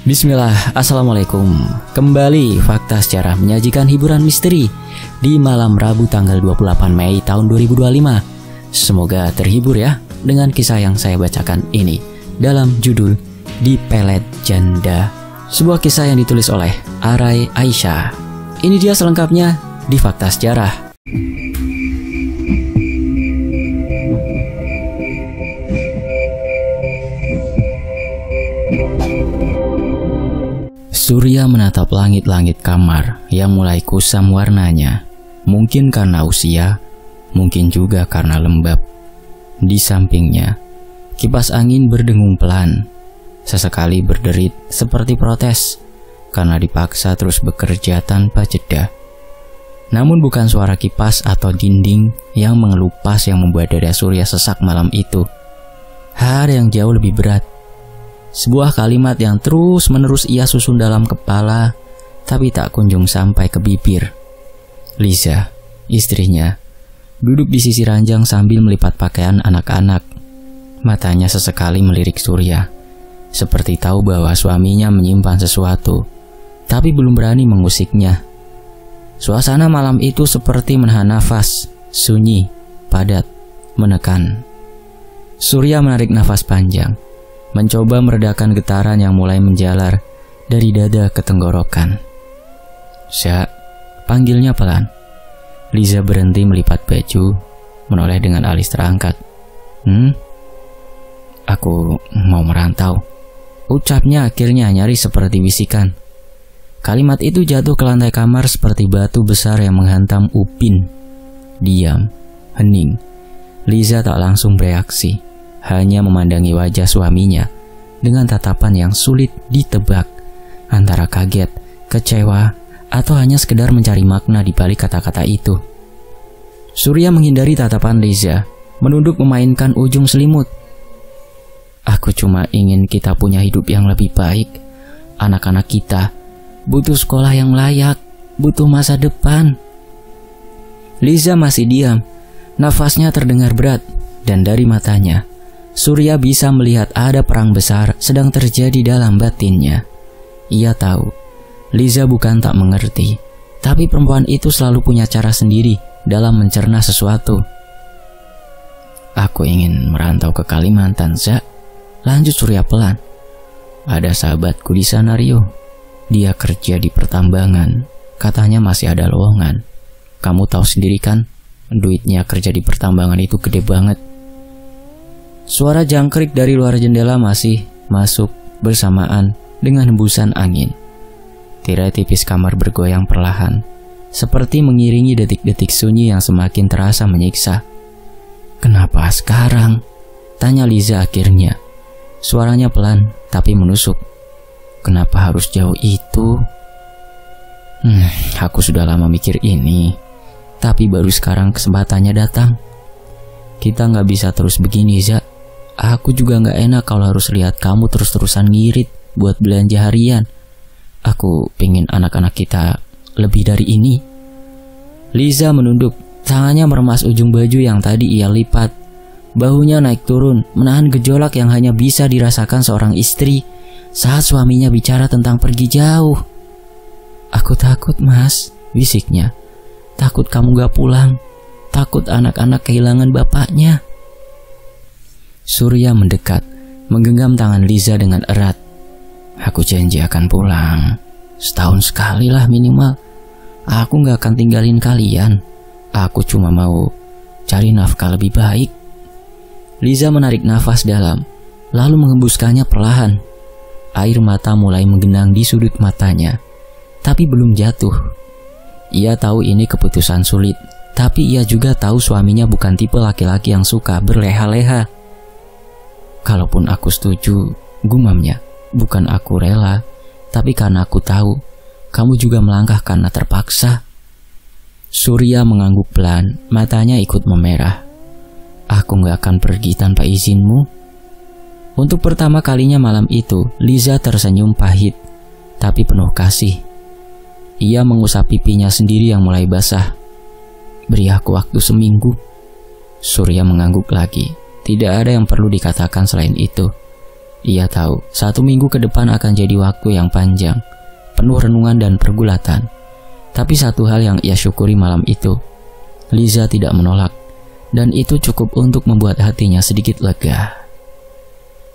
Bismillah, Assalamualaikum. Kembali Fakta Sejarah menyajikan hiburan misteri di malam Rabu tanggal 28 Mei tahun 2025. Semoga terhibur ya dengan kisah yang saya bacakan ini dalam judul Di Pelet Janda. Sebuah kisah yang ditulis oleh Arai Aisyah. Ini dia selengkapnya di Fakta Sejarah. Surya menatap langit-langit kamar yang mulai kusam warnanya. Mungkin karena usia, mungkin juga karena lembab. Di sampingnya, kipas angin berdengung pelan. Sesekali berderit seperti protes karena dipaksa terus bekerja tanpa jeda. Namun bukan suara kipas atau dinding yang mengelupas yang membuat dada Surya sesak malam itu. Hal yang jauh lebih berat. Sebuah kalimat yang terus-menerus ia susun dalam kepala, tapi tak kunjung sampai ke bibir. Liza, istrinya, duduk di sisi ranjang sambil melipat pakaian anak-anak. Matanya sesekali melirik Surya, seperti tahu bahwa suaminya menyimpan sesuatu, tapi belum berani mengusiknya. Suasana malam itu seperti menahan nafas, sunyi, padat, menekan. Surya menarik nafas panjang, mencoba meredakan getaran yang mulai menjalar dari dada ke tenggorokan. "Sya," panggilnya pelan. Liza berhenti melipat baju, menoleh dengan alis terangkat. Aku mau merantau," ucapnya akhirnya nyaris seperti bisikan. Kalimat itu jatuh ke lantai kamar seperti batu besar yang menghantam Upin. Diam, hening. Liza tak langsung bereaksi, hanya memandangi wajah suaminya dengan tatapan yang sulit ditebak, antara kaget, kecewa, atau hanya sekedar mencari makna di balik kata-kata itu. Surya menghindari tatapan Liza, menunduk memainkan ujung selimut. "Aku cuma ingin kita punya hidup yang lebih baik. Anak-anak kita butuh sekolah yang layak, butuh masa depan." Liza masih diam, nafasnya terdengar berat, dan dari matanya Surya bisa melihat ada perang besar sedang terjadi dalam batinnya. Ia tahu, Liza bukan tak mengerti, tapi perempuan itu selalu punya cara sendiri dalam mencerna sesuatu. "Aku ingin merantau ke Kalimantan, Za," lanjut Surya pelan. "Ada sahabatku di sana, Rio. Dia kerja di pertambangan. Katanya masih ada lowongan. Kamu tahu sendiri kan, duitnya kerja di pertambangan itu gede banget." Suara jangkrik dari luar jendela masih masuk bersamaan dengan hembusan angin. Tirai tipis kamar bergoyang perlahan, seperti mengiringi detik-detik sunyi yang semakin terasa menyiksa. "Kenapa sekarang?" tanya Liza akhirnya. Suaranya pelan tapi menusuk. "Kenapa harus jauh itu?" Aku sudah lama mikir ini, tapi baru sekarang kesempatannya datang. Kita nggak bisa terus begini, Za. Aku juga gak enak kalau harus lihat kamu terus-terusan ngirit buat belanja harian. Aku pengen anak-anak kita lebih dari ini." Liza menunduk, tangannya meremas ujung baju yang tadi ia lipat. Bahunya naik turun, menahan gejolak yang hanya bisa dirasakan seorang istri saat suaminya bicara tentang pergi jauh. "Aku takut, Mas," bisiknya. "Takut kamu gak pulang, takut anak-anak kehilangan bapaknya." Surya mendekat, menggenggam tangan Liza dengan erat. "Aku janji akan pulang. Setahun sekali lah minimal. Aku gak akan tinggalin kalian. Aku cuma mau cari nafkah lebih baik." Liza menarik nafas dalam, lalu menghembuskannya perlahan. Air mata mulai menggenang di sudut matanya, tapi belum jatuh. Ia tahu ini keputusan sulit, tapi ia juga tahu suaminya bukan tipe laki-laki yang suka berleha-leha. "Kalaupun aku setuju," gumamnya, "bukan aku rela, tapi karena aku tahu kamu juga melangkah karena terpaksa." Surya mengangguk pelan, matanya ikut memerah. "Aku gak akan pergi tanpa izinmu." Untuk pertama kalinya malam itu, Liza tersenyum pahit, tapi penuh kasih. Ia mengusap pipinya sendiri yang mulai basah. "Beri aku waktu seminggu." Surya mengangguk lagi. Tidak ada yang perlu dikatakan selain itu. Ia tahu 1 minggu ke depan akan jadi waktu yang panjang, penuh renungan dan pergulatan. Tapi satu hal yang ia syukuri malam itu, Liza tidak menolak, dan itu cukup untuk membuat hatinya sedikit lega.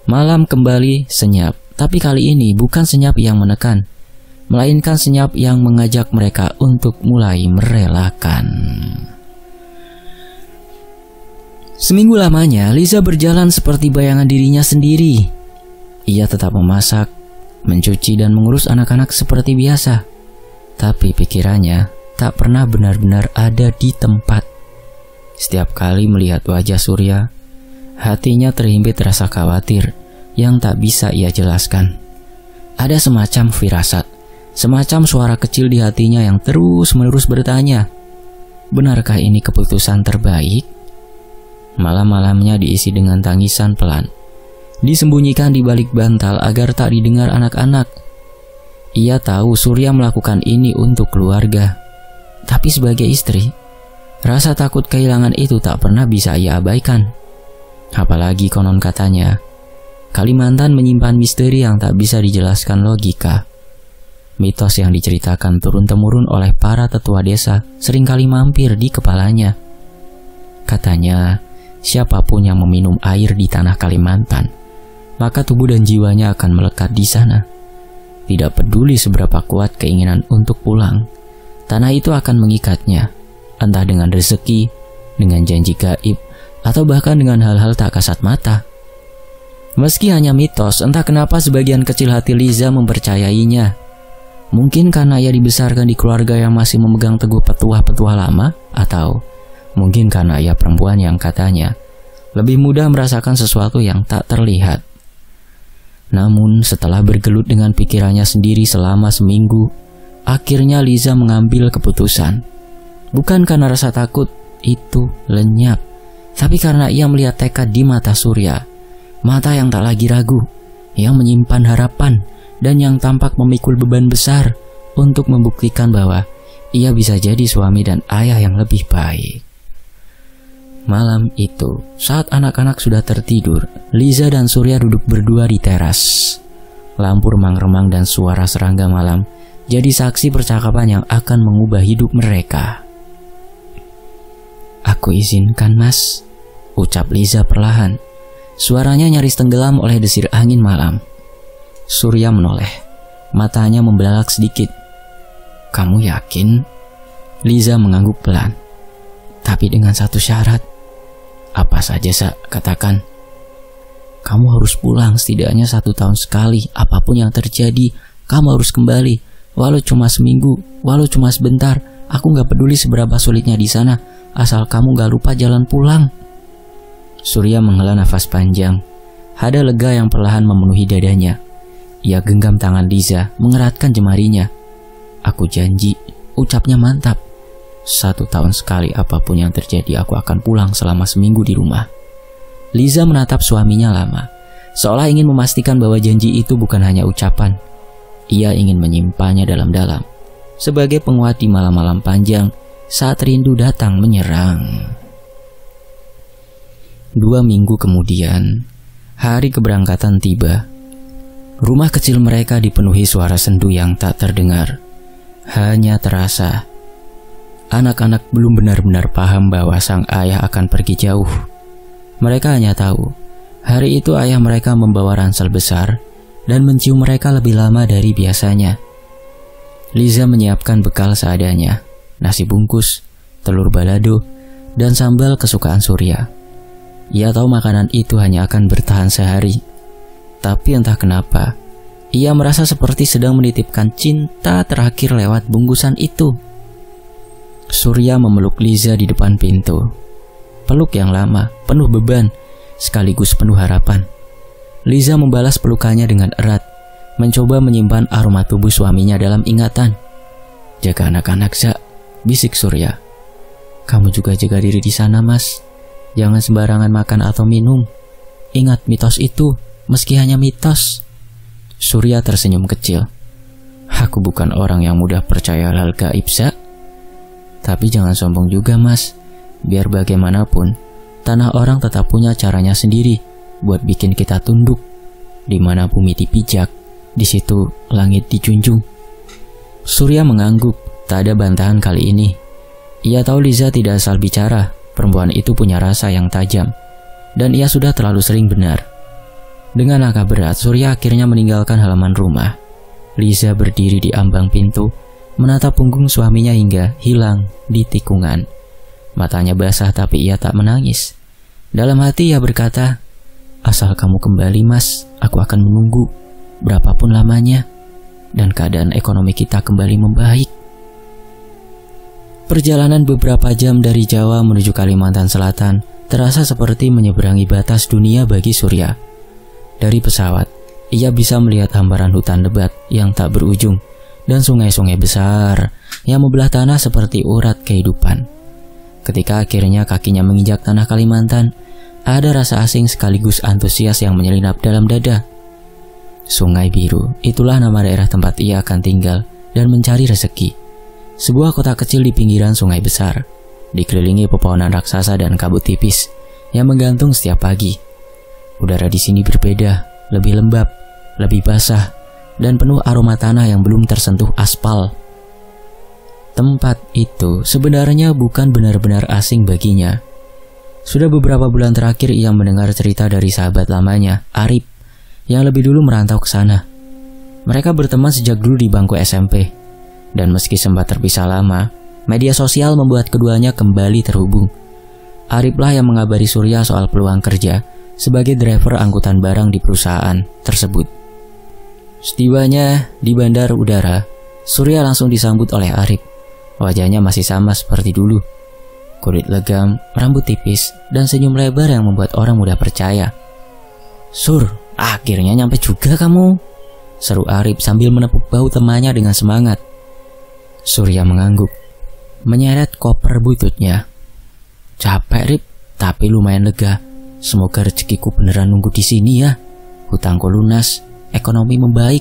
Malam kembali senyap, tapi kali ini bukan senyap yang menekan, melainkan senyap yang mengajak mereka untuk mulai merelakan. Seminggu lamanya, Liza berjalan seperti bayangan dirinya sendiri. Ia tetap memasak, mencuci dan mengurus anak-anak seperti biasa. Tapi pikirannya tak pernah benar-benar ada di tempat. Setiap kali melihat wajah Surya, hatinya terhimpit rasa khawatir yang tak bisa ia jelaskan. Ada semacam firasat, semacam suara kecil di hatinya yang terus-menerus bertanya, benarkah ini keputusan terbaik? Malam-malamnya diisi dengan tangisan pelan, disembunyikan di balik bantal agar tak didengar anak-anak. Ia tahu Surya melakukan ini untuk keluarga, tapi sebagai istri, rasa takut kehilangan itu tak pernah bisa ia abaikan. Apalagi konon katanya, Kalimantan menyimpan misteri yang tak bisa dijelaskan logika. Mitos yang diceritakan turun-temurun oleh para tetua desa seringkali mampir di kepalanya. Katanya, siapapun yang meminum air di tanah Kalimantan, maka tubuh dan jiwanya akan melekat di sana. Tidak peduli seberapa kuat keinginan untuk pulang, tanah itu akan mengikatnya, entah dengan rezeki, dengan janji gaib, atau bahkan dengan hal-hal tak kasat mata. Meski hanya mitos, entah kenapa sebagian kecil hati Liza mempercayainya. Mungkin karena ia dibesarkan di keluarga yang masih memegang teguh petuah-petuah lama, atau mungkin karena ia perempuan yang katanya lebih mudah merasakan sesuatu yang tak terlihat. Namun setelah bergelut dengan pikirannya sendiri selama seminggu, akhirnya Liza mengambil keputusan. Bukan karena rasa takut itu lenyap, tapi karena ia melihat tekad di mata Surya. Mata yang tak lagi ragu, yang menyimpan harapan, dan yang tampak memikul beban besar untuk membuktikan bahwa ia bisa jadi suami dan ayah yang lebih baik. Malam itu, saat anak-anak sudah tertidur, Liza dan Surya duduk berdua di teras. Lampu remang-remang dan suara serangga malam jadi saksi percakapan yang akan mengubah hidup mereka. "Aku izinkan, Mas," ucap Liza perlahan. Suaranya nyaris tenggelam oleh desir angin malam. Surya menoleh, matanya membelalak sedikit. "Kamu yakin?" Liza mengangguk pelan. "Tapi dengan satu syarat." "Apa saja, Sa? Katakan." "Kamu harus pulang setidaknya 1 tahun sekali. Apapun yang terjadi, kamu harus kembali. Walau cuma seminggu, walau cuma sebentar. Aku gak peduli seberapa sulitnya di sana, asal kamu gak lupa jalan pulang." Surya menghela nafas panjang. Ada lega yang perlahan memenuhi dadanya. Ia genggam tangan Liza, mengeratkan jemarinya. "Aku janji," ucapnya mantap. 1 tahun sekali apapun yang terjadi, aku akan pulang selama seminggu di rumah." Liza menatap suaminya lama, seolah ingin memastikan bahwa janji itu bukan hanya ucapan. Ia ingin menyimpannya dalam-dalam, sebagai penguat di malam-malam panjang saat rindu datang menyerang. 2 minggu kemudian, hari keberangkatan tiba. Rumah kecil mereka dipenuhi suara sendu yang tak terdengar, hanya terasa. Anak-anak belum benar-benar paham bahwa sang ayah akan pergi jauh. Mereka hanya tahu, hari itu ayah mereka membawa ransel besar dan mencium mereka lebih lama dari biasanya. Liza menyiapkan bekal seadanya, nasi bungkus, telur balado, dan sambal kesukaan Surya. Ia tahu makanan itu hanya akan bertahan sehari. Tapi entah kenapa, ia merasa seperti sedang menitipkan cinta terakhir lewat bungkusan itu. Surya memeluk Liza di depan pintu. Peluk yang lama, penuh beban, sekaligus penuh harapan. Liza membalas pelukannya dengan erat, mencoba menyimpan aroma tubuh suaminya dalam ingatan. "Jaga anak-anak, Za," bisik Surya. "Kamu juga jaga diri di sana, Mas. Jangan sembarangan makan atau minum. Ingat mitos itu, meski hanya mitos." Surya tersenyum kecil. "Aku bukan orang yang mudah percaya hal gaib, Za. Tapi jangan sombong juga, Mas. Biar bagaimanapun, tanah orang tetap punya caranya sendiri buat bikin kita tunduk." Di mana bumi dipijak, di situ langit dijunjung. Surya mengangguk, tak ada bantahan kali ini. Ia tahu Liza tidak asal bicara, perempuan itu punya rasa yang tajam, dan ia sudah terlalu sering benar. Dengan langkah berat, Surya akhirnya meninggalkan halaman rumah. Liza berdiri di ambang pintu, menatap punggung suaminya hingga hilang di tikungan. Matanya basah tapi ia tak menangis. Dalam hati ia berkata, "Asal kamu kembali mas, aku akan menunggu, berapapun lamanya, dan keadaan ekonomi kita kembali membaik." Perjalanan beberapa jam dari Jawa menuju Kalimantan Selatan terasa seperti menyeberangi batas dunia bagi Surya. Dari pesawat, ia bisa melihat hamparan hutan lebat yang tak berujung dan sungai-sungai besar yang membelah tanah seperti urat kehidupan. Ketika akhirnya kakinya menginjak tanah Kalimantan, ada rasa asing sekaligus antusias yang menyelinap dalam dada. Sungai Biru, itulah nama daerah tempat ia akan tinggal dan mencari rezeki. Sebuah kota kecil di pinggiran sungai besar, dikelilingi pepohonan raksasa dan kabut tipis yang menggantung setiap pagi. Udara di sini berbeda, lebih lembab, lebih basah, dan penuh aroma tanah yang belum tersentuh aspal. Tempat itu sebenarnya bukan benar-benar asing baginya. Sudah beberapa bulan terakhir ia mendengar cerita dari sahabat lamanya, Arif, yang lebih dulu merantau ke sana. Mereka berteman sejak dulu di bangku SMP. Dan meski sempat terpisah lama, media sosial membuat keduanya kembali terhubung. Ariflah yang mengabari Surya soal peluang kerja sebagai driver angkutan barang di perusahaan tersebut. Setibanya di bandar udara, Surya langsung disambut oleh Arif. Wajahnya masih sama seperti dulu. Kulit legam, rambut tipis, dan senyum lebar yang membuat orang mudah percaya. "Sur, akhirnya nyampe juga kamu," seru Arif sambil menepuk bahu temannya dengan semangat. Surya mengangguk, menyeret koper bututnya. "Capek, Rip, tapi lumayan lega. Semoga rezekiku beneran nunggu di sini ya. Hutangku lunas, ekonomi membaik,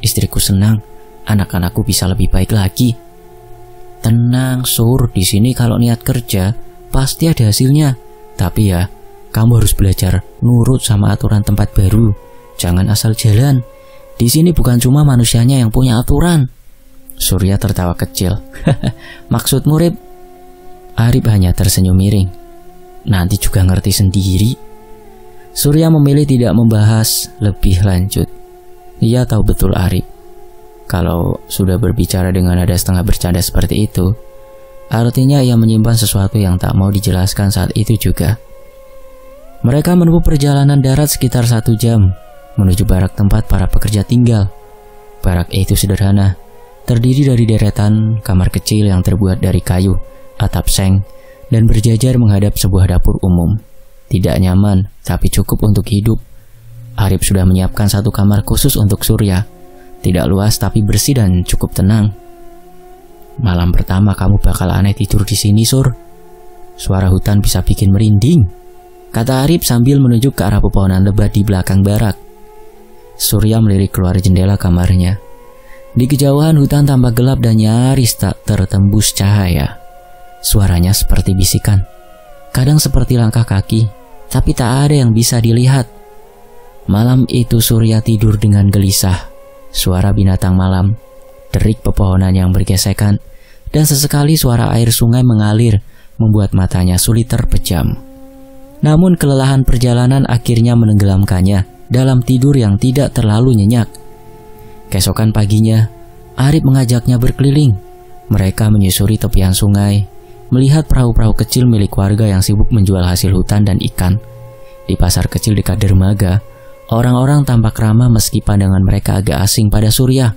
istriku senang, anak-anakku bisa lebih baik lagi." "Tenang, Sur, di sini kalau niat kerja pasti ada hasilnya. Tapi ya, kamu harus belajar nurut sama aturan tempat baru. Jangan asal jalan. Di sini bukan cuma manusianya yang punya aturan." Surya tertawa kecil. "Maksudmu, Rip?" Arif hanya tersenyum miring. "Nanti juga ngerti sendiri." Surya memilih tidak membahas lebih lanjut. Ia tahu betul Arif. Kalau sudah berbicara dengan nada setengah bercanda seperti itu, artinya ia menyimpan sesuatu yang tak mau dijelaskan saat itu juga. Mereka menempuh perjalanan darat sekitar 1 jam menuju barak tempat para pekerja tinggal. Barak itu sederhana, terdiri dari deretan kamar kecil yang terbuat dari kayu, atap seng, dan berjajar menghadap sebuah dapur umum. Tidak nyaman, tapi cukup untuk hidup. Arif sudah menyiapkan 1 kamar khusus untuk Surya. Tidak luas tapi bersih dan cukup tenang. "Malam pertama kamu bakal aneh tidur di sini, Sur. Suara hutan bisa bikin merinding," kata Arif sambil menunjuk ke arah pepohonan lebat di belakang barak. Surya melirik keluar jendela kamarnya. Di kejauhan hutan tampak gelap dan nyaris tak tertembus cahaya. Suaranya seperti bisikan, kadang seperti langkah kaki, tapi tak ada yang bisa dilihat. Malam itu Surya tidur dengan gelisah. Suara binatang malam, derik pepohonan yang bergesekan, dan sesekali suara air sungai mengalir membuat matanya sulit terpejam. Namun kelelahan perjalanan akhirnya menenggelamkannya dalam tidur yang tidak terlalu nyenyak. Keesokan paginya, Arif mengajaknya berkeliling. Mereka menyusuri tepian sungai, melihat perahu-perahu kecil milik warga yang sibuk menjual hasil hutan dan ikan. Di pasar kecil dekat dermaga, orang-orang tampak ramah meski pandangan mereka agak asing pada Surya.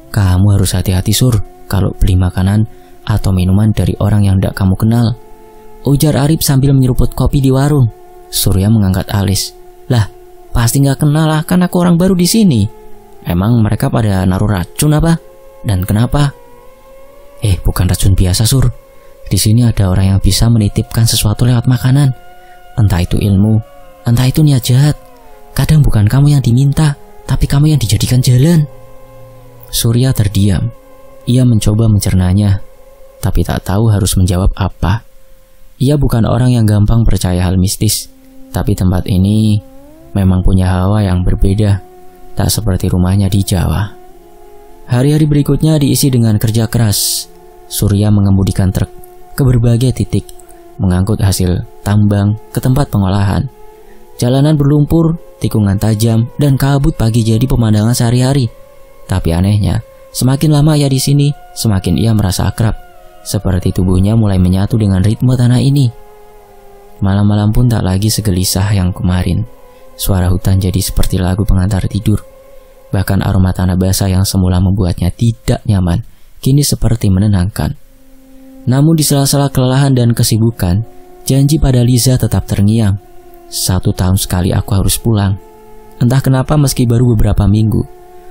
"Kamu harus hati-hati, Sur, kalau beli makanan atau minuman dari orang yang tidak kamu kenal," ujar Arif sambil menyeruput kopi di warung. Surya mengangkat alis. "Lah, pasti nggak kenal lah, kan aku orang baru di sini. Emang mereka pada naruh racun apa? Dan kenapa?" Bukan racun biasa, Sur. Di sini ada orang yang bisa menitipkan sesuatu lewat makanan. Entah itu ilmu, entah itu niat jahat. Kadang bukan kamu yang diminta, tapi kamu yang dijadikan jalan." Surya terdiam. Ia mencoba mencernanya, tapi tak tahu harus menjawab apa. Ia bukan orang yang gampang percaya hal mistis, tapi tempat ini memang punya hawa yang berbeda, tak seperti rumahnya di Jawa. Hari-hari berikutnya diisi dengan kerja keras. Surya mengemudikan truk ke berbagai titik, mengangkut hasil tambang ke tempat pengolahan. Jalanan berlumpur, tikungan tajam, dan kabut pagi jadi pemandangan sehari-hari. Tapi anehnya, semakin lama ia di sini, semakin ia merasa akrab. Seperti tubuhnya mulai menyatu dengan ritme tanah ini. Malam-malam pun tak lagi segelisah yang kemarin. Suara hutan jadi seperti lagu pengantar tidur. Bahkan aroma tanah basah yang semula membuatnya tidak nyaman, kini seperti menenangkan. Namun di sela-sela kelelahan dan kesibukan, janji pada Liza tetap terngiang. 1 tahun sekali aku harus pulang. Entah kenapa meski baru beberapa minggu,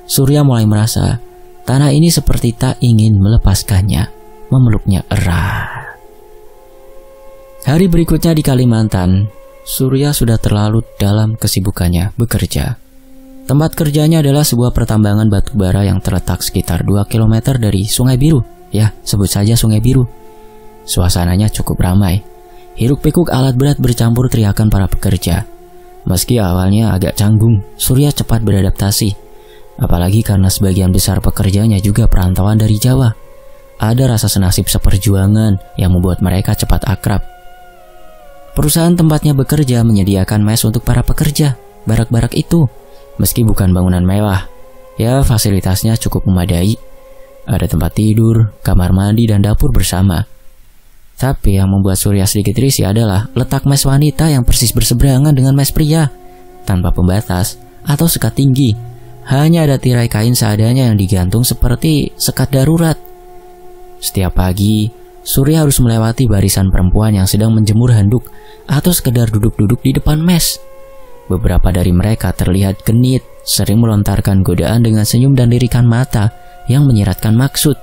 Surya mulai merasa tanah ini seperti tak ingin melepaskannya, memeluknya erat. Hari berikutnya di Kalimantan, Surya sudah terlalu dalam kesibukannya bekerja. Tempat kerjanya adalah sebuah pertambangan batu bara yang terletak sekitar 2 km dari Sungai Biru. Ya, sebut saja Sungai Biru. Suasananya cukup ramai. Hiruk-pikuk alat berat bercampur teriakan para pekerja. Meski awalnya agak canggung, Surya cepat beradaptasi. Apalagi karena sebagian besar pekerjanya juga perantauan dari Jawa. Ada rasa senasib seperjuangan yang membuat mereka cepat akrab. Perusahaan tempatnya bekerja menyediakan mes untuk para pekerja. Barak-barak itu, meski bukan bangunan mewah, ya fasilitasnya cukup memadai. Ada tempat tidur, kamar mandi, dan dapur bersama. Tapi yang membuat Surya sedikit risih adalah letak mes wanita yang persis berseberangan dengan mes pria. Tanpa pembatas atau sekat tinggi, hanya ada tirai kain seadanya yang digantung seperti sekat darurat. Setiap pagi, Surya harus melewati barisan perempuan yang sedang menjemur handuk atau sekedar duduk-duduk di depan mes. Beberapa dari mereka terlihat genit, sering melontarkan godaan dengan senyum dan lirikan mata yang menyiratkan maksud.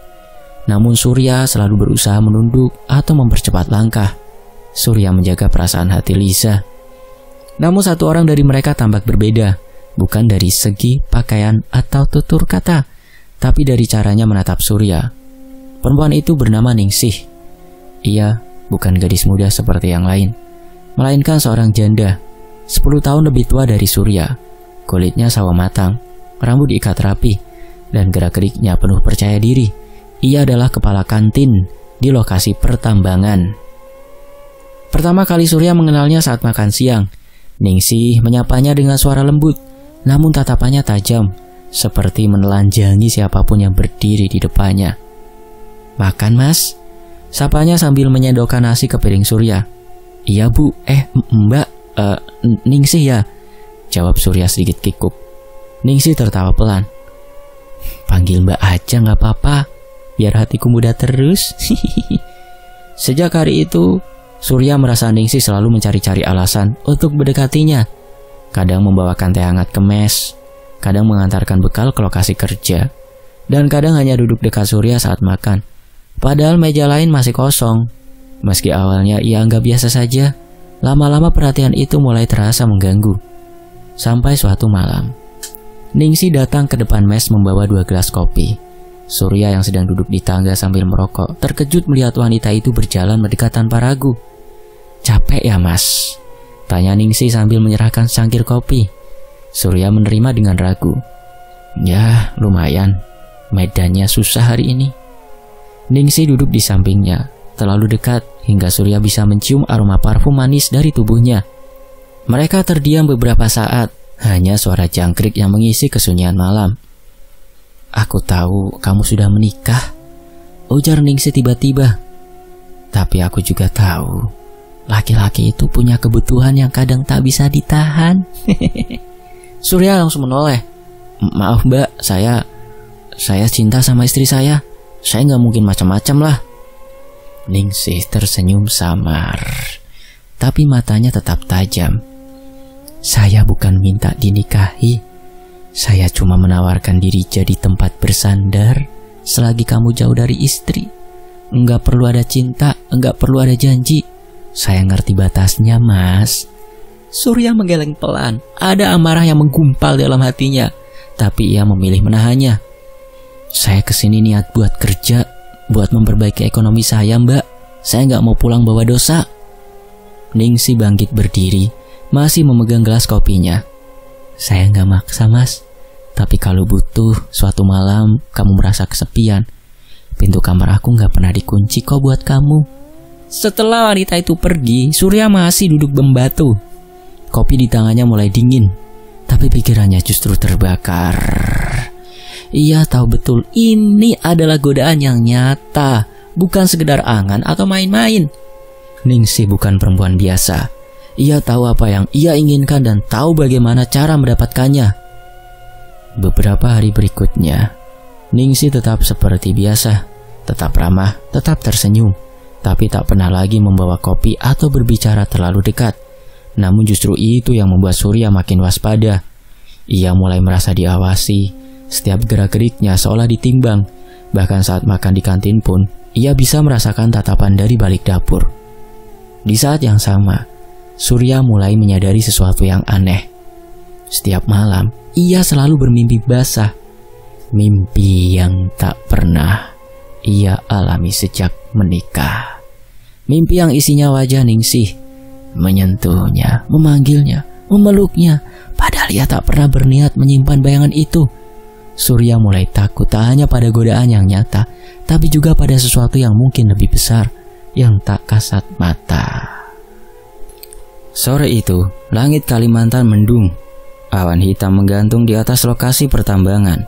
Namun Surya selalu berusaha menunduk atau mempercepat langkah. Surya menjaga perasaan hati Liza. Namun satu orang dari mereka tampak berbeda, bukan dari segi pakaian atau tutur kata, tapi dari caranya menatap Surya. Perempuan itu bernama Ningsih. Ia bukan gadis muda seperti yang lain, melainkan seorang janda, 10 tahun lebih tua dari Surya. Kulitnya sawo matang, rambut diikat rapi, dan gerak-geriknya penuh percaya diri. Ia adalah kepala kantin di lokasi pertambangan. Pertama kali Surya mengenalnya saat makan siang. Ningsih menyapanya dengan suara lembut, namun tatapannya tajam, seperti menelanjangi siapapun yang berdiri di depannya. "Makan, Mas?" sapanya sambil menyendokkan nasi ke piring Surya. "Iya, Bu. Mbak, Ningsih ya?" jawab Surya sedikit kikuk. Ningsih tertawa pelan. "Panggil Mbak aja gak apa-apa, biar hatiku muda terus." Sejak hari itu, Surya merasa Ningsih selalu mencari-cari alasan untuk mendekatinya. Kadang membawakan teh hangat ke mes, kadang mengantarkan bekal ke lokasi kerja, dan kadang hanya duduk dekat Surya saat makan. Padahal meja lain masih kosong. Meski awalnya ia anggap biasa saja, lama-lama perhatian itu mulai terasa mengganggu. Sampai suatu malam, Ningsih datang ke depan mes membawa 2 gelas kopi. Surya yang sedang duduk di tangga sambil merokok terkejut melihat wanita itu berjalan mendekat tanpa ragu. "Capek ya, Mas?" tanya Ningsih sambil menyerahkan secangkir kopi. Surya menerima dengan ragu. "Ya, lumayan. Medannya susah hari ini." Ningsih duduk di sampingnya, terlalu dekat hingga Surya bisa mencium aroma parfum manis dari tubuhnya. Mereka terdiam beberapa saat, hanya suara jangkrik yang mengisi kesunyian malam. "Aku tahu kamu sudah menikah," ujar Ningsih tiba-tiba. "Tapi aku juga tahu laki-laki itu punya kebutuhan yang kadang tak bisa ditahan." Surya langsung menoleh. "Maaf Mbak, saya cinta sama istri saya. Saya nggak mungkin macam-macam lah." Ningsih tersenyum samar, tapi matanya tetap tajam. "Saya bukan minta dinikahi. Saya cuma menawarkan diri jadi tempat bersandar selagi kamu jauh dari istri. Enggak perlu ada cinta, enggak perlu ada janji. Saya ngerti batasnya, Mas." Surya menggeleng pelan. Ada amarah yang menggumpal dalam hatinya, tapi ia memilih menahannya. "Saya kesini niat buat kerja, buat memperbaiki ekonomi saya, Mbak. Saya nggak mau pulang bawa dosa." Ningsih bangkit berdiri, masih memegang gelas kopinya. Saya nggak maksa, Mas. Tapi kalau butuh suatu malam kamu merasa kesepian, pintu kamar aku nggak pernah dikunci kok buat kamu. Setelah wanita itu pergi, Surya masih duduk membatu. Kopi di tangannya mulai dingin, tapi pikirannya justru terbakar. Ia tahu betul ini adalah godaan yang nyata, bukan sekedar angan atau main-main. Ningsih bukan perempuan biasa. Ia tahu apa yang ia inginkan dan tahu bagaimana cara mendapatkannya. Beberapa hari berikutnya, Ningsih tetap seperti biasa, tetap ramah, tetap tersenyum, tapi tak pernah lagi membawa kopi atau berbicara terlalu dekat. Namun justru itu yang membuat Surya makin waspada. Ia mulai merasa diawasi, setiap gerak-geriknya seolah ditimbang. Bahkan saat makan di kantin pun, ia bisa merasakan tatapan dari balik dapur. Di saat yang sama, Surya mulai menyadari sesuatu yang aneh. Setiap malam, ia selalu bermimpi basah. Mimpi yang tak pernah ia alami sejak menikah. Mimpi yang isinya wajah Ningsih, menyentuhnya, memanggilnya, memeluknya, padahal ia tak pernah berniat menyimpan bayangan itu. Surya mulai takut tak hanya pada godaan yang nyata, tapi juga pada sesuatu yang mungkin lebih besar, yang tak kasat mata. Sore itu, langit Kalimantan mendung. Awan hitam menggantung di atas lokasi pertambangan,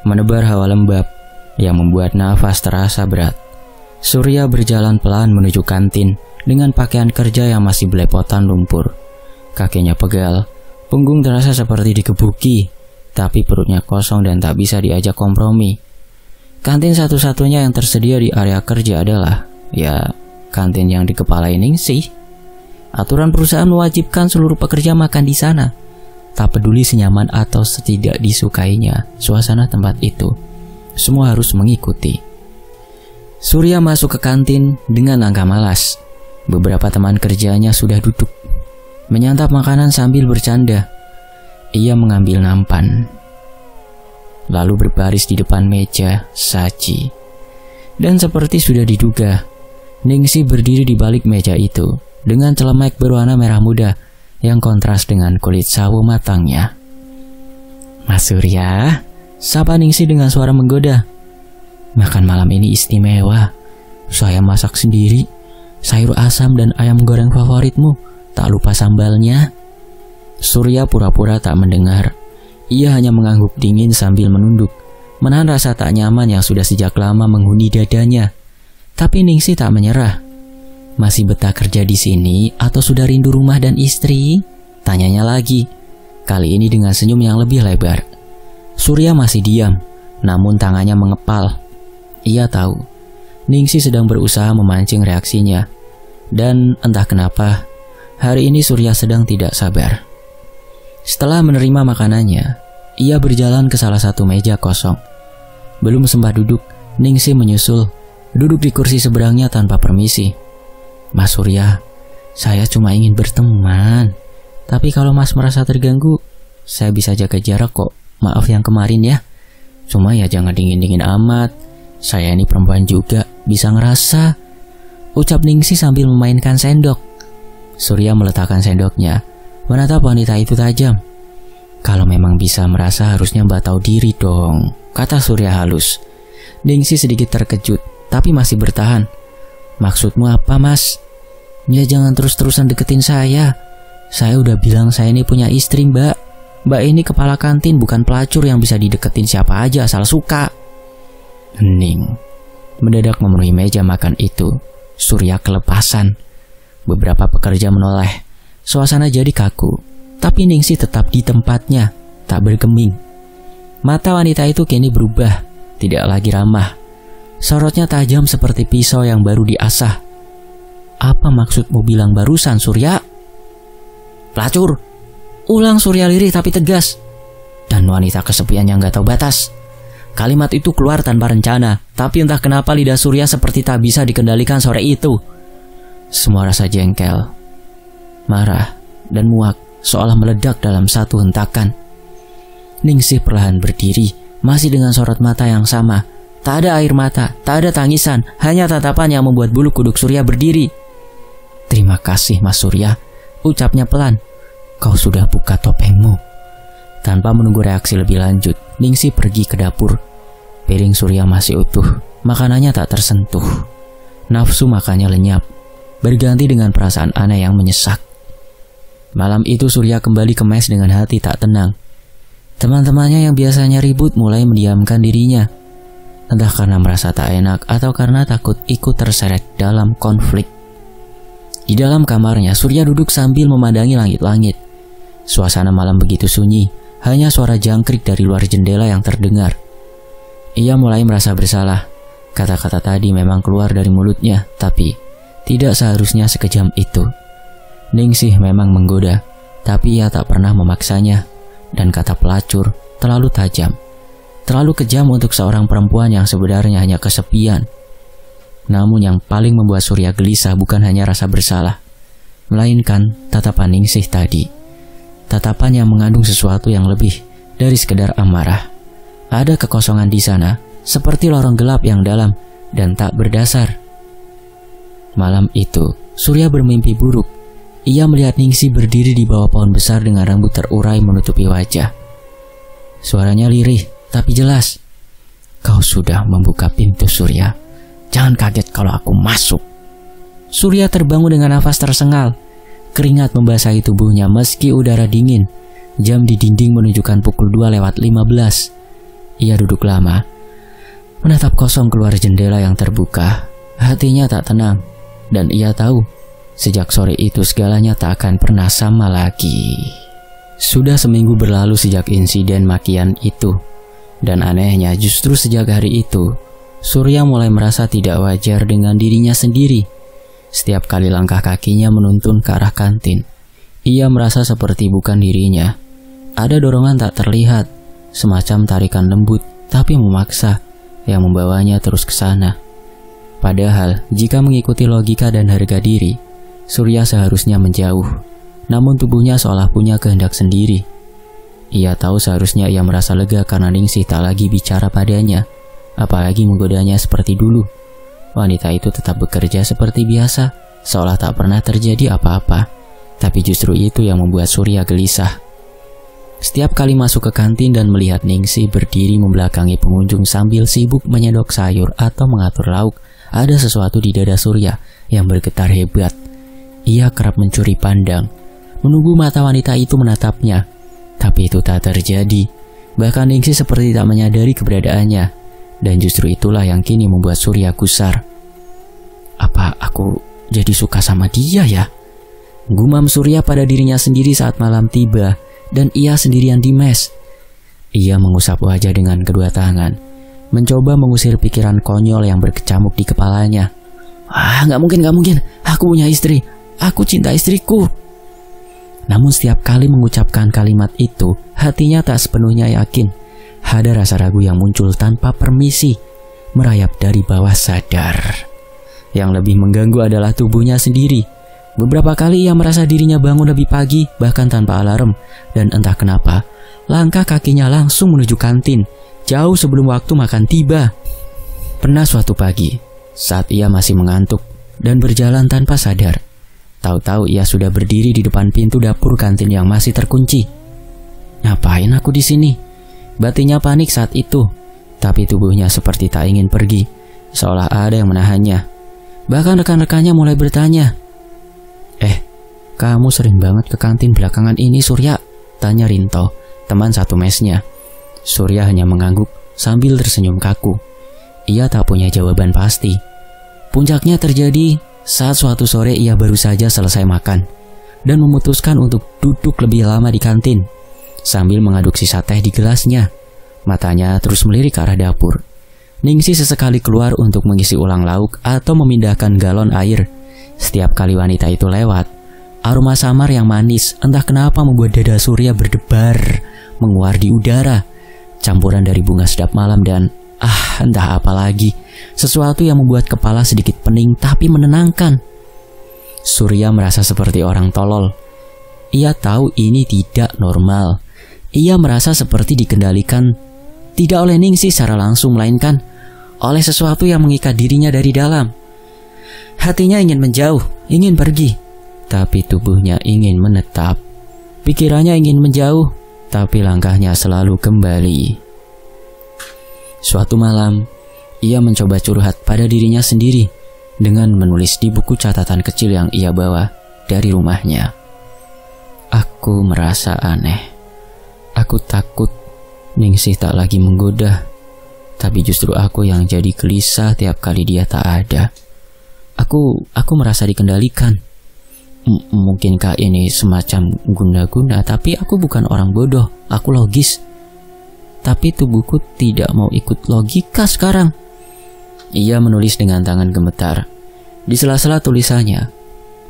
menebar hawa lembab yang membuat nafas terasa berat. Surya berjalan pelan menuju kantin dengan pakaian kerja yang masih belepotan lumpur. Kakinya pegal, punggung terasa seperti dikebuki, tapi perutnya kosong dan tak bisa diajak kompromi. Kantin satu-satunya yang tersedia di area kerja adalah, kantin yang dikepalai Ningsih. Aturan perusahaan mewajibkan seluruh pekerja makan di sana. Tak peduli senyaman atau setidak disukainya suasana tempat itu, semua harus mengikuti. Surya masuk ke kantin dengan langkah malas. Beberapa teman kerjanya sudah duduk, menyantap makanan sambil bercanda. Ia mengambil nampan, lalu berbaris di depan meja saji. Dan seperti sudah diduga, Ningsih berdiri di balik meja itu dengan celemek berwarna merah muda yang kontras dengan kulit sawo matangnya. Mas Surya, sapa Ningsih dengan suara menggoda. Makan malam ini istimewa. Saya masak sendiri, sayur asam dan ayam goreng favoritmu. Tak lupa sambalnya. Surya pura-pura tak mendengar. Ia hanya mengangguk dingin sambil menunduk, menahan rasa tak nyaman yang sudah sejak lama menghuni dadanya. Tapi Ningsih tak menyerah. Masih betah kerja di sini atau sudah rindu rumah dan istri? Tanyanya lagi, kali ini dengan senyum yang lebih lebar. Surya masih diam, namun tangannya mengepal. Ia tahu, Ningsih sedang berusaha memancing reaksinya. Dan entah kenapa, hari ini Surya sedang tidak sabar. Setelah menerima makanannya, ia berjalan ke salah satu meja kosong. Belum sempat duduk, Ningsih menyusul, duduk di kursi seberangnya tanpa permisi. Mas Surya, saya cuma ingin berteman. Tapi kalau Mas merasa terganggu, saya bisa jaga jarak kok. Maaf yang kemarin ya. Cuma ya jangan dingin-dingin amat. Saya ini perempuan juga, bisa ngerasa. Ucap Ningsih sambil memainkan sendok. Surya meletakkan sendoknya, menatap wanita itu tajam. Kalau memang bisa merasa harusnya Mbak tahu diri dong, kata Surya halus. Ningsih sedikit terkejut, tapi masih bertahan. Maksudmu apa, Mas? Ya jangan terus-terusan deketin saya. Saya udah bilang saya ini punya istri, Mbak. Mbak ini kepala kantin, bukan pelacur yang bisa dideketin siapa aja asal suka. Hening mendadak memenuhi meja makan itu. Surya kelepasan. Beberapa pekerja menoleh. Suasana jadi kaku. Tapi Ningsih tetap di tempatnya, tak bergeming. Mata wanita itu kini berubah, tidak lagi ramah. Sorotnya tajam seperti pisau yang baru diasah. Apa maksudmu bilang barusan, Surya? Pelacur, ulang Surya lirih tapi tegas. Dan wanita kesepian yang gak tahu batas. Kalimat itu keluar tanpa rencana, tapi entah kenapa lidah Surya seperti tak bisa dikendalikan sore itu. Semua rasa jengkel, marah, dan muak seolah meledak dalam satu hentakan. Ningsih perlahan berdiri, masih dengan sorot mata yang sama. Tak ada air mata, tak ada tangisan, hanya tatapan yang membuat bulu kuduk Surya berdiri. Terima kasih Mas Surya, ucapnya pelan. Kau sudah buka topengmu. Tanpa menunggu reaksi lebih lanjut, Ningsih pergi ke dapur. Piring Surya masih utuh, makanannya tak tersentuh. Nafsu makannya lenyap, berganti dengan perasaan aneh yang menyesak. Malam itu Surya kembali ke mes dengan hati tak tenang. Teman-temannya yang biasanya ribut mulai mendiamkan dirinya. Entah karena merasa tak enak atau karena takut ikut terseret dalam konflik. Di dalam kamarnya, Surya duduk sambil memandangi langit-langit. Suasana malam begitu sunyi, hanya suara jangkrik dari luar jendela yang terdengar. Ia mulai merasa bersalah. Kata-kata tadi memang keluar dari mulutnya, tapi tidak seharusnya sekejam itu. Ningsih memang menggoda, tapi ia tak pernah memaksanya. Dan kata pelacur terlalu tajam, terlalu kejam untuk seorang perempuan yang sebenarnya hanya kesepian. Namun yang paling membuat Surya gelisah bukan hanya rasa bersalah, melainkan tatapan Ningsih tadi. Tatapan yang mengandung sesuatu yang lebih dari sekedar amarah. Ada kekosongan di sana, seperti lorong gelap yang dalam dan tak berdasar. Malam itu, Surya bermimpi buruk. Ia melihat Ningsih berdiri di bawah pohon besar dengan rambut terurai menutupi wajah. Suaranya lirih, tapi jelas. "Kau sudah membuka pintu, Surya. Jangan kaget kalau aku masuk." Surya terbangun dengan nafas tersengal. Keringat membasahi tubuhnya meski udara dingin. Jam di dinding menunjukkan pukul 2:15. Ia duduk lama, menatap kosong keluar jendela yang terbuka. Hatinya tak tenang, dan ia tahu sejak sore itu segalanya tak akan pernah sama lagi. Sudah seminggu berlalu sejak insiden makian itu, dan anehnya justru sejak hari itu, Surya mulai merasa tidak wajar dengan dirinya sendiri. Setiap kali langkah kakinya menuntun ke arah kantin, ia merasa seperti bukan dirinya. Ada dorongan tak terlihat, semacam tarikan lembut tapi memaksa, yang membawanya terus ke sana. Padahal, jika mengikuti logika dan harga diri, Surya seharusnya menjauh. Namun tubuhnya seolah punya kehendak sendiri. Ia tahu seharusnya ia merasa lega karena Ningsih tak lagi bicara padanya, apalagi menggodanya seperti dulu. Wanita itu tetap bekerja seperti biasa, seolah tak pernah terjadi apa-apa. Tapi justru itu yang membuat Surya gelisah. Setiap kali masuk ke kantin dan melihat Ningsih berdiri membelakangi pengunjung sambil sibuk menyedok sayur atau mengatur lauk, ada sesuatu di dada Surya yang bergetar hebat. Ia kerap mencuri pandang, menunggu mata wanita itu menatapnya. Tapi itu tak terjadi. Bahkan Ningsih seperti tak menyadari keberadaannya. Dan justru itulah yang kini membuat Surya gusar. Apa aku jadi suka sama dia ya? Gumam Surya pada dirinya sendiri saat malam tiba dan ia sendirian di mes. Ia mengusap wajah dengan kedua tangan, mencoba mengusir pikiran konyol yang berkecamuk di kepalanya. Gak mungkin. Aku punya istri. Aku cinta istriku. Namun setiap kali mengucapkan kalimat itu, hatinya tak sepenuhnya yakin. Ada rasa ragu yang muncul tanpa permisi, merayap dari bawah sadar. Yang lebih mengganggu adalah tubuhnya sendiri. Beberapa kali ia merasa dirinya bangun lebih pagi, bahkan tanpa alarm. Dan entah kenapa, langkah kakinya langsung menuju kantin, jauh sebelum waktu makan tiba. Pernah suatu pagi, saat ia masih mengantuk dan berjalan tanpa sadar, tahu-tahu ia sudah berdiri di depan pintu dapur kantin yang masih terkunci. Ngapain aku di sini? Batinnya panik saat itu, tapi tubuhnya seperti tak ingin pergi, seolah ada yang menahannya. Bahkan rekan-rekannya mulai bertanya, kamu sering banget ke kantin belakangan ini, Surya? Tanya Rinto, teman satu mesnya. Surya hanya mengangguk sambil tersenyum kaku. Ia tak punya jawaban pasti. Puncaknya terjadi saat suatu sore ia baru saja selesai makan dan memutuskan untuk duduk lebih lama di kantin. Sambil mengaduk sisa teh di gelasnya, matanya terus melirik ke arah dapur. Ningsih sesekali keluar untuk mengisi ulang lauk atau memindahkan galon air. Setiap kali wanita itu lewat, aroma samar yang manis entah kenapa membuat dada Surya berdebar, menguar di udara. Campuran dari bunga sedap malam dan entah apa lagi. Sesuatu yang membuat kepala sedikit pening tapi menenangkan. Surya merasa seperti orang tolol. Ia tahu ini tidak normal. Ia merasa seperti dikendalikan, tidak oleh Ningsih secara langsung, melainkan oleh sesuatu yang mengikat dirinya dari dalam. Hatinya ingin menjauh, ingin pergi, tapi tubuhnya ingin menetap. Pikirannya ingin menjauh, tapi langkahnya selalu kembali. Suatu malam, ia mencoba curhat pada dirinya sendiri dengan menulis di buku catatan kecil yang ia bawa dari rumahnya. Aku merasa aneh. Aku takut Ningsih tak lagi menggoda, tapi justru aku yang jadi gelisah tiap kali dia tak ada. Aku merasa dikendalikan. Mungkinkah ini semacam guna-guna, tapi aku bukan orang bodoh, aku logis. Tapi tubuhku tidak mau ikut logika sekarang. Ia menulis dengan tangan gemetar. Di sela-sela tulisannya,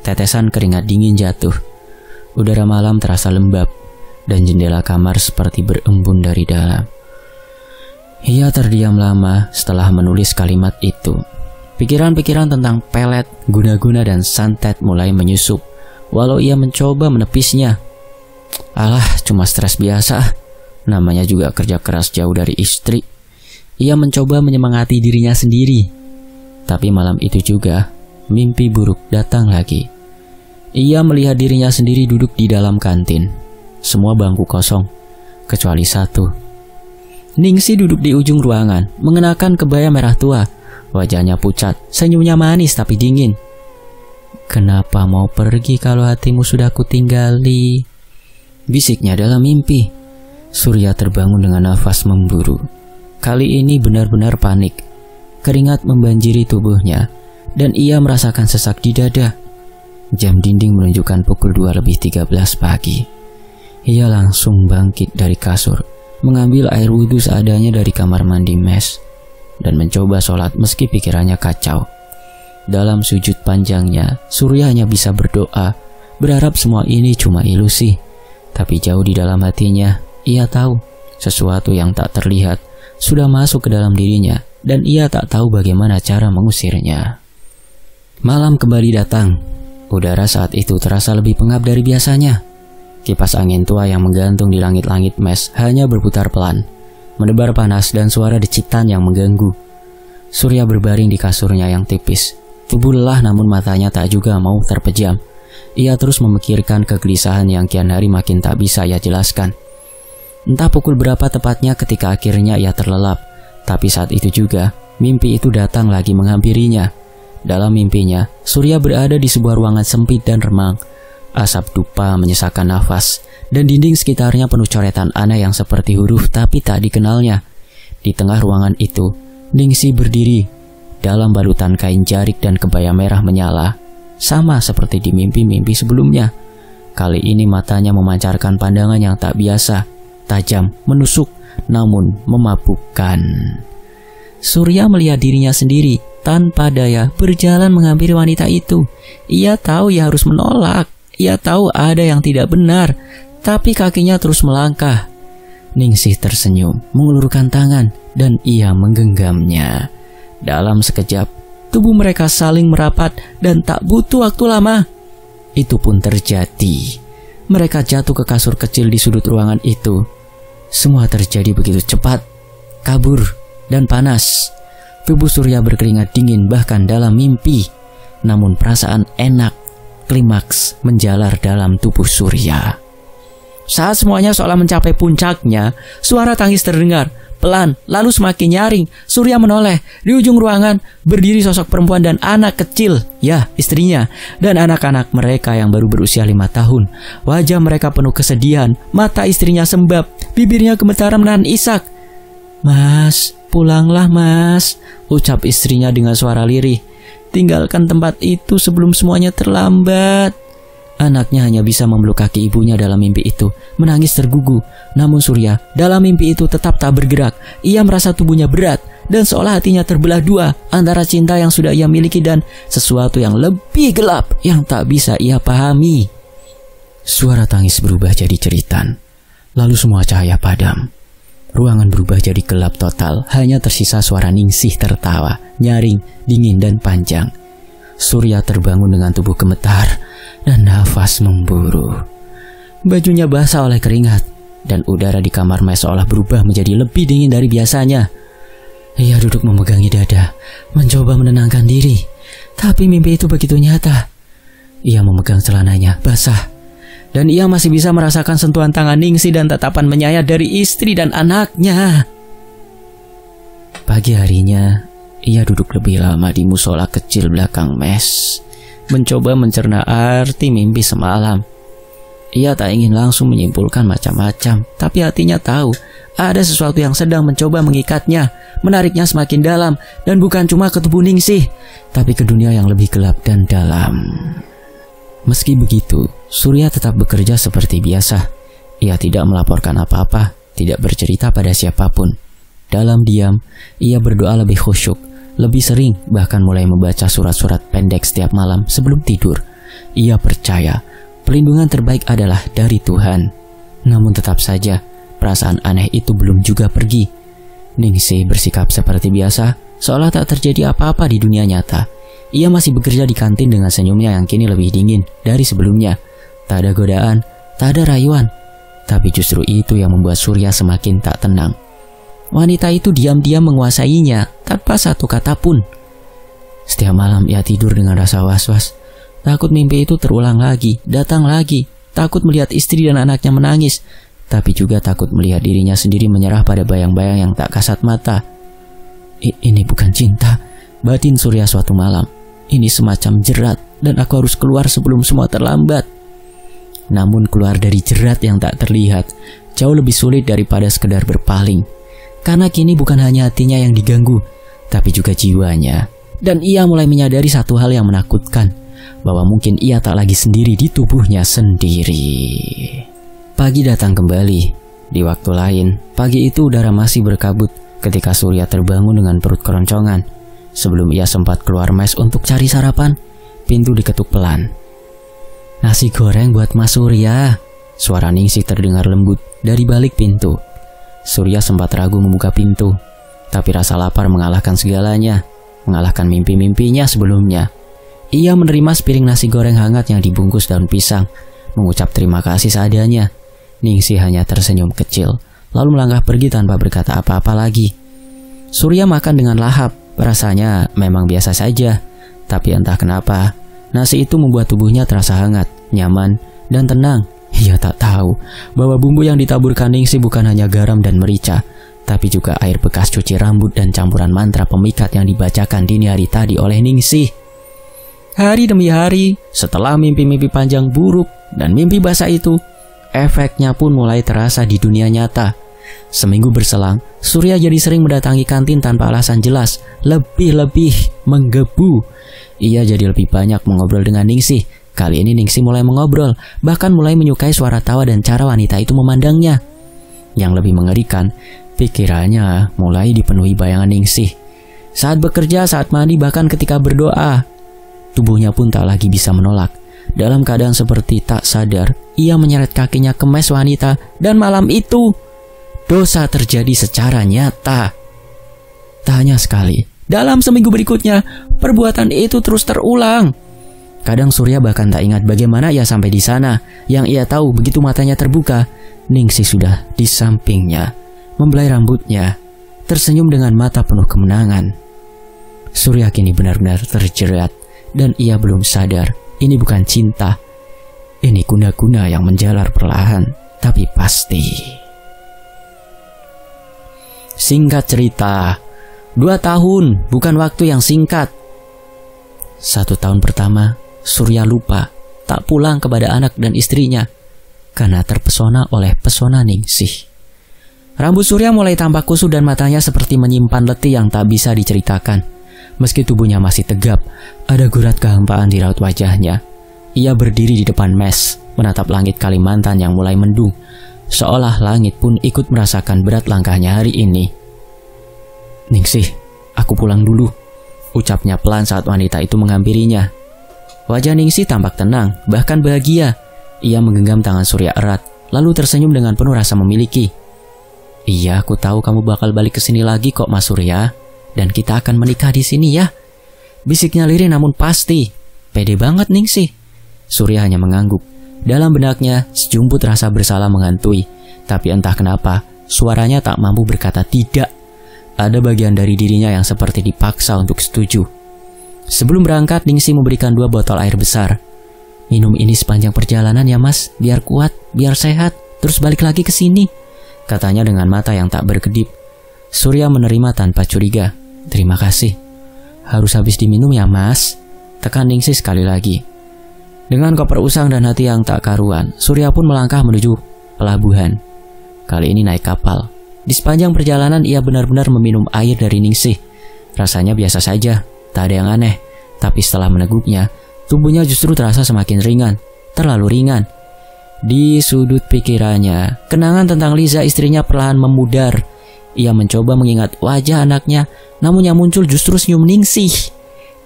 tetesan keringat dingin jatuh. Udara malam terasa lembab, dan jendela kamar seperti berembun dari dalam. Ia terdiam lama setelah menulis kalimat itu. Pikiran-pikiran tentang pelet, guna-guna, dan santet mulai menyusup, walau ia mencoba menepisnya. Alah, cuma stres biasa. Namanya juga kerja keras jauh dari istri. Ia mencoba menyemangati dirinya sendiri. Tapi malam itu juga, mimpi buruk datang lagi. Ia melihat dirinya sendiri duduk di dalam kantin. Semua bangku kosong, kecuali satu. Ningsih duduk di ujung ruangan, mengenakan kebaya merah tua. Wajahnya pucat, senyumnya manis tapi dingin. Kenapa mau pergi kalau hatimu sudah kutinggali? Bisiknya dalam mimpi. Surya terbangun dengan nafas memburu. Kali ini benar-benar panik. Keringat membanjiri tubuhnya, dan ia merasakan sesak di dada. Jam dinding menunjukkan pukul 2:13 pagi. Ia langsung bangkit dari kasur, mengambil air wudhu seadanya dari kamar mandi mes, dan mencoba sholat meski pikirannya kacau. Dalam sujud panjangnya, Surya hanya bisa berdoa, berharap semua ini cuma ilusi. Tapi jauh di dalam hatinya, ia tahu sesuatu yang tak terlihat sudah masuk ke dalam dirinya, dan ia tak tahu bagaimana cara mengusirnya. Malam kembali datang. Udara saat itu terasa lebih pengap dari biasanya. Kipas angin tua yang menggantung di langit-langit mes hanya berputar pelan, menebar panas dan suara decitan yang mengganggu. Surya berbaring di kasurnya yang tipis. Tubuh lelah namun matanya tak juga mau terpejam. Ia terus memikirkan kegelisahan yang kian hari makin tak bisa ia jelaskan. Entah pukul berapa tepatnya ketika akhirnya ia terlelap, tapi saat itu juga mimpi itu datang lagi menghampirinya. Dalam mimpinya, Surya berada di sebuah ruangan sempit dan remang. Asap dupa menyesakkan nafas, dan dinding sekitarnya penuh coretan aneh yang seperti huruf tapi tak dikenalnya. Di tengah ruangan itu, Ningsih berdiri dalam balutan kain jarik dan kebaya merah menyala, sama seperti di mimpi-mimpi sebelumnya. Kali ini matanya memancarkan pandangan yang tak biasa, tajam, menusuk, namun memabukkan. Surya melihat dirinya sendiri tanpa daya berjalan menghampiri wanita itu. Ia tahu ia harus menolak. Ia tahu ada yang tidak benar, tapi kakinya terus melangkah. Ningsih tersenyum, mengulurkan tangan, dan ia menggenggamnya. Dalam sekejap, tubuh mereka saling merapat dan tak butuh waktu lama. Itu pun terjadi. Mereka jatuh ke kasur kecil di sudut ruangan itu. Semua terjadi begitu cepat, kabur, dan panas. Tubuh Surya berkeringat dingin bahkan dalam mimpi. Namun perasaan enak, klimaks menjalar dalam tubuh Surya. Saat semuanya seolah mencapai puncaknya, suara tangis terdengar, pelan, lalu semakin nyaring. Surya menoleh. Di ujung ruangan berdiri sosok perempuan dan anak kecil, ya istrinya, dan anak-anak mereka yang baru berusia 5 tahun. Wajah mereka penuh kesedihan, mata istrinya sembab, bibirnya gemetar menahan isak. Mas, pulanglah mas, ucap istrinya dengan suara lirih. Tinggalkan tempat itu sebelum semuanya terlambat. Anaknya hanya bisa memeluk kaki ibunya dalam mimpi itu, menangis tergugu. Namun Surya dalam mimpi itu tetap tak bergerak. Ia merasa tubuhnya berat dan seolah hatinya terbelah dua antara cinta yang sudah ia miliki dan sesuatu yang lebih gelap yang tak bisa ia pahami. Suara tangis berubah jadi jeritan. Lalu semua cahaya padam. Ruangan berubah jadi gelap total. Hanya tersisa suara Ningsih tertawa, nyaring, dingin dan panjang. Surya terbangun dengan tubuh gemetar dan nafas memburu. Bajunya basah oleh keringat, dan udara di kamar mes seolah berubah menjadi lebih dingin dari biasanya. Ia duduk memegangi dada, mencoba menenangkan diri. Tapi mimpi itu begitu nyata. Ia memegang celananya, basah, Dan ia masih bisa merasakan sentuhan tangan Ningsih dan tatapan menyayat dari istri dan anaknya. Pagi harinya, ia duduk lebih lama di musola kecil belakang mes, mencoba mencerna arti mimpi semalam. Ia tak ingin langsung menyimpulkan macam-macam, tapi hatinya tahu ada sesuatu yang sedang mencoba mengikatnya, menariknya semakin dalam, dan bukan cuma ke tubuh Ningsih, tapi ke dunia yang lebih gelap dan dalam. Meski begitu, Surya tetap bekerja seperti biasa. Ia tidak melaporkan apa-apa, tidak bercerita pada siapapun. Dalam diam, ia berdoa lebih khusyuk, lebih sering, bahkan mulai membaca surat-surat pendek setiap malam sebelum tidur. Ia percaya perlindungan terbaik adalah dari Tuhan. Namun tetap saja, perasaan aneh itu belum juga pergi. Ningsih bersikap seperti biasa, seolah tak terjadi apa-apa di dunia nyata. Ia masih bekerja di kantin dengan senyumnya yang kini lebih dingin dari sebelumnya. Tak ada godaan, tak ada rayuan. Tapi justru itu yang membuat Surya semakin tak tenang. Wanita itu diam-diam menguasainya tanpa satu kata pun. Setiap malam ia tidur dengan rasa was-was. Takut mimpi itu terulang lagi, datang lagi. Takut melihat istri dan anaknya menangis. Tapi juga takut melihat dirinya sendiri menyerah pada bayang-bayang yang tak kasat mata. Ini bukan cinta, batin Surya suatu malam. Ini semacam jerat, dan aku harus keluar sebelum semua terlambat. Namun keluar dari jerat yang tak terlihat jauh lebih sulit daripada sekedar berpaling. Karena kini bukan hanya hatinya yang diganggu, tapi juga jiwanya. Dan ia mulai menyadari satu hal yang menakutkan, bahwa mungkin ia tak lagi sendiri di tubuhnya sendiri. Pagi datang kembali. Di waktu lain, pagi itu udara masih berkabut ketika Surya terbangun dengan perut keroncongan. Sebelum ia sempat keluar mes untuk cari sarapan, pintu diketuk pelan. "Nasi goreng buat Mas Surya," suara Ningsih terdengar lembut dari balik pintu. Surya sempat ragu membuka pintu, tapi rasa lapar mengalahkan segalanya, mengalahkan mimpi-mimpinya sebelumnya. Ia menerima sepiring nasi goreng hangat yang dibungkus daun pisang, mengucap terima kasih seadanya. Ningsih hanya tersenyum kecil, lalu melangkah pergi tanpa berkata apa-apa lagi. Surya makan dengan lahap, rasanya memang biasa saja, tapi entah kenapa, nasi itu membuat tubuhnya terasa hangat, nyaman, dan tenang. Ia tak tahu bahwa bumbu yang ditaburkan Ningsih bukan hanya garam dan merica, tapi juga air bekas cuci rambut dan campuran mantra pemikat yang dibacakan dini hari tadi oleh Ningsih. Hari demi hari, setelah mimpi-mimpi panjang buruk dan mimpi basah itu, efeknya pun mulai terasa di dunia nyata. Seminggu berselang, Surya jadi sering mendatangi kantin tanpa alasan jelas, lebih-lebih menggebu. Ia jadi lebih banyak mengobrol dengan Ningsih. Kali ini Ningsih mulai mengobrol, bahkan mulai menyukai suara tawa dan cara wanita itu memandangnya. Yang lebih mengerikan, pikirannya mulai dipenuhi bayangan Ningsih. Saat bekerja, saat mandi, bahkan ketika berdoa, tubuhnya pun tak lagi bisa menolak. Dalam keadaan seperti tak sadar, ia menyeret kakinya ke mes wanita, dan malam itu dosa terjadi secara nyata. Tak hanya sekali, dalam seminggu berikutnya, perbuatan itu terus terulang. Kadang Surya bahkan tak ingat bagaimana ia sampai di sana. Yang ia tahu begitu matanya terbuka, Ningsih sudah di sampingnya, membelai rambutnya, tersenyum dengan mata penuh kemenangan. Surya kini benar-benar terjerat, dan ia belum sadar ini bukan cinta. Ini guna-guna yang menjalar perlahan, tapi pasti. Singkat cerita, 2 tahun bukan waktu yang singkat. 1 tahun pertama, Surya lupa tak pulang kepada anak dan istrinya karena terpesona oleh pesona Ningsih. Rambut Surya mulai tampak kusut dan matanya seperti menyimpan letih yang tak bisa diceritakan. Meski tubuhnya masih tegap, ada gurat kehampaan di raut wajahnya. Ia berdiri di depan mes, menatap langit Kalimantan yang mulai mendung, seolah langit pun ikut merasakan berat langkahnya hari ini. "Ningsih, aku pulang dulu," ucapnya pelan saat wanita itu menghampirinya. Wajah Ningsih tampak tenang, bahkan bahagia. Ia menggenggam tangan Surya erat, lalu tersenyum dengan penuh rasa memiliki. "Iya, aku tahu kamu bakal balik ke sini lagi kok, Mas Surya. Dan kita akan menikah di sini ya," bisiknya lirih namun pasti. "Pede banget Ningsih." Surya hanya mengangguk. Dalam benaknya, sejumput rasa bersalah menghantui. Tapi entah kenapa, suaranya tak mampu berkata tidak. Ada bagian dari dirinya yang seperti dipaksa untuk setuju. Sebelum berangkat, Ningsih memberikan 2 botol air besar. Minum ini sepanjang perjalanan ya mas, biar kuat, biar sehat, terus balik lagi ke sini, katanya dengan mata yang tak berkedip. Surya menerima tanpa curiga. Terima kasih. Harus habis diminum ya mas, tekan Ningsih sekali lagi. Dengan koper usang dan hati yang tak karuan, Surya pun melangkah menuju pelabuhan. Kali ini naik kapal. Di sepanjang perjalanan ia benar-benar meminum air dari Ningsih. Rasanya biasa saja, tak ada yang aneh. Tapi setelah meneguknya, tubuhnya justru terasa semakin ringan, terlalu ringan. Di sudut pikirannya, kenangan tentang Liza istrinya perlahan memudar. Ia mencoba mengingat wajah anaknya, namun yang muncul justru senyum Ningsih.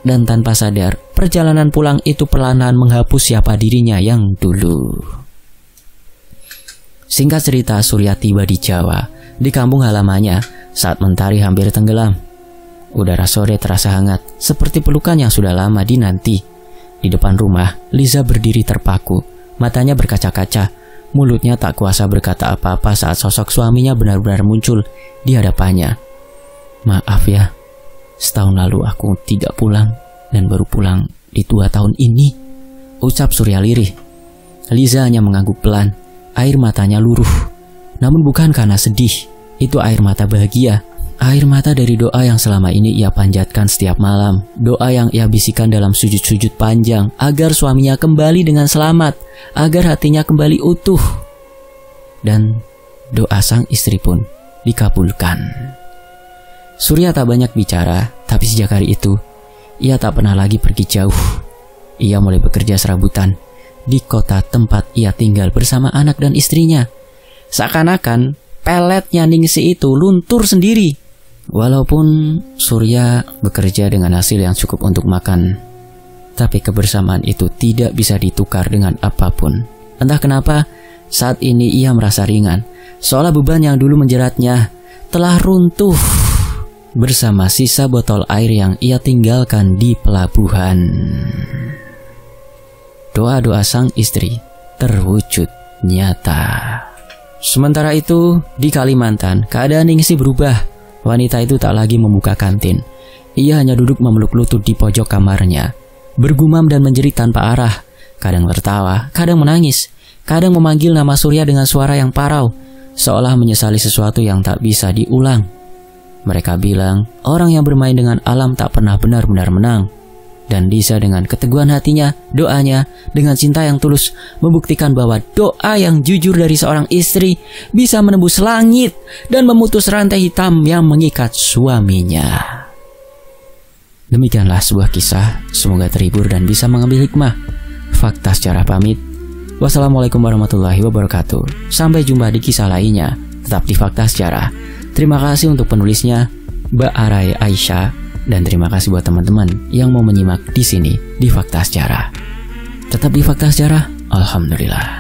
Dan tanpa sadar, perjalanan pulang itu perlahan menghapus siapa dirinya yang dulu. Singkat cerita, Surya tiba di Jawa, di kampung halamannya saat mentari hampir tenggelam. Udara sore terasa hangat, seperti pelukan yang sudah lama dinanti. Di depan rumah, Liza berdiri terpaku, matanya berkaca-kaca. Mulutnya tak kuasa berkata apa-apa saat sosok suaminya benar-benar muncul di hadapannya. Maaf ya, setahun lalu aku tidak pulang dan baru pulang di 2 tahun ini, ucap Surya lirih. Liza hanya mengangguk pelan, air matanya luruh. Namun bukan karena sedih, itu air mata bahagia. Air mata dari doa yang selama ini ia panjatkan setiap malam. Doa yang ia bisikan dalam sujud-sujud panjang agar suaminya kembali dengan selamat, agar hatinya kembali utuh. Dan doa sang istri pun dikabulkan. Surya tak banyak bicara, tapi sejak hari itu, ia tak pernah lagi pergi jauh. Ia mulai bekerja serabutan di kota tempat ia tinggal bersama anak dan istrinya. Seakan-akan peletnya Ningsih itu luntur sendiri. Walaupun Surya bekerja dengan hasil yang cukup untuk makan, tapi kebersamaan itu tidak bisa ditukar dengan apapun. Entah kenapa, saat ini ia merasa ringan, seolah beban yang dulu menjeratnya telah runtuh bersama sisa botol air yang ia tinggalkan di pelabuhan. Doa-doa sang istri terwujud nyata. Sementara itu, di Kalimantan, keadaan Ningsih berubah. Wanita itu tak lagi membuka kantin. Ia hanya duduk memeluk lutut di pojok kamarnya, bergumam dan menjerit tanpa arah. Kadang tertawa, kadang menangis, kadang memanggil nama Surya dengan suara yang parau, seolah menyesali sesuatu yang tak bisa diulang. Mereka bilang, orang yang bermain dengan alam tak pernah benar-benar menang. Dan Liza dengan keteguhan hatinya, doanya, dengan cinta yang tulus, membuktikan bahwa doa yang jujur dari seorang istri bisa menembus langit dan memutus rantai hitam yang mengikat suaminya. Demikianlah sebuah kisah, semoga terhibur dan bisa mengambil hikmah. Fakta secara pamit. Wassalamualaikum warahmatullahi wabarakatuh. Sampai jumpa di kisah lainnya, tetap di Fakta Sejarah. Terima kasih untuk penulisnya, Mbak Arai Aisyah. Dan terima kasih buat teman-teman yang mau menyimak di sini di Fakta Sejarah. Tetap di Fakta Sejarah. Alhamdulillah.